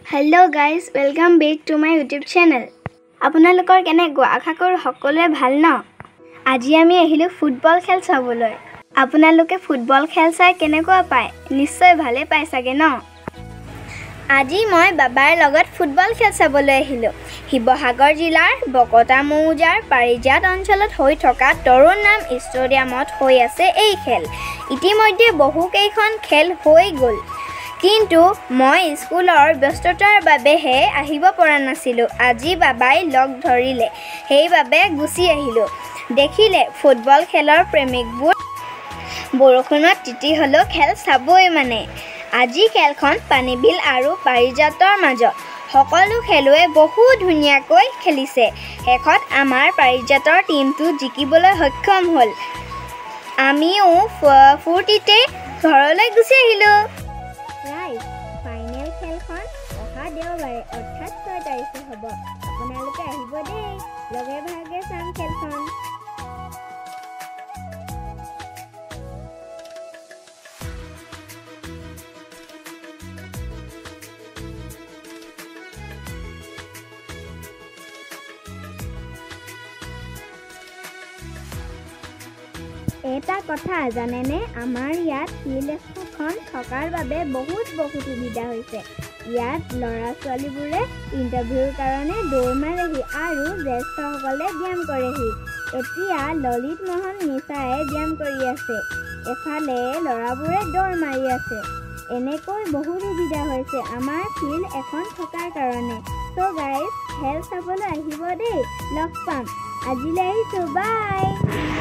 Hello guys, welcome back to my YouTube channel. আপোনালোকৰ কেনেকুৱা আশা কৰোঁ সকলোৱে ভাল ন আজি আমি আহিলো ফুটবল খেল চাবলৈ আপোনালোকে ফুটবল খেল চাই কেনেকুৱা পায় নিশ্চয় ভালে পায় চাগে ন আজি মই বাবাৰ লগত ফুটবল খেল চাবলৈ আহিলো শিৱসাগৰ জিলাৰ বকতা মৌজাৰ পাৰিজাত অঞ্চলত হৈ থকা তৰুণ নাম ষ্টেডিয়ামত হৈ আছে এই খেল ইতিমধ্যে বহু কেইখন খেল হৈ গ'ল কিন্তু মই স্কুলৰ ব্যস্ততাৰ বাবেহে আহিব পৰা নাছিলো আজি বাবাই লগ ধৰিলে সেইবাবে গুছি আহিলো দেখিলে ফুটবল খেলৰ প্ৰেমিকবোৰ বৰষুণত তিতি হলো খেল চাবই মানে আজি খেলখন পানীবিল আৰু পাৰিজাতৰ মাজত সকলো খেলুৱৈ বহু ধুনীয়াকৈ খেলিছে শেষত আমাৰ পাৰিজাতৰ টিমটো জিকিবলৈ সক্ষম হ'ল আমিও ফুৰ্তিতে ঘৰলৈ গুছি আহিলো ফাইনেল খেলখন অহা দেওবাৰে অৰ্থাৎ 6 তাৰিখে হ'ব আপোনালোকে আহিব দেই লগে ভাগে চাম খেলখন এটা কথা জানেনে আমাৰ ইয়াত ফিল্ড এখন থকাৰ বাবে বহুত সুবিধা হৈছে ইয়াত ল'ৰা ছোৱালীবোৰে ইণ্টাৰভিউৰ কাৰণে দৌৰ মাৰেহি আৰু জ্যেষ্ঠসকলে ব্যায়াম কৰেহি এতিয়া ললিত মোহন মিছাই ব্যায়াম কৰি আছে এফালে ল'ৰাবোৰে দৌৰ মাৰি আছে এনেকৈ বহুত সুবিধা হৈছে আমাৰ ফিল্ড এখন থকাৰ কাৰণে তো গাইজ খেল চাবলৈ আহিব দেই লগ পাম আজিলৈ আহিছোঁ বাই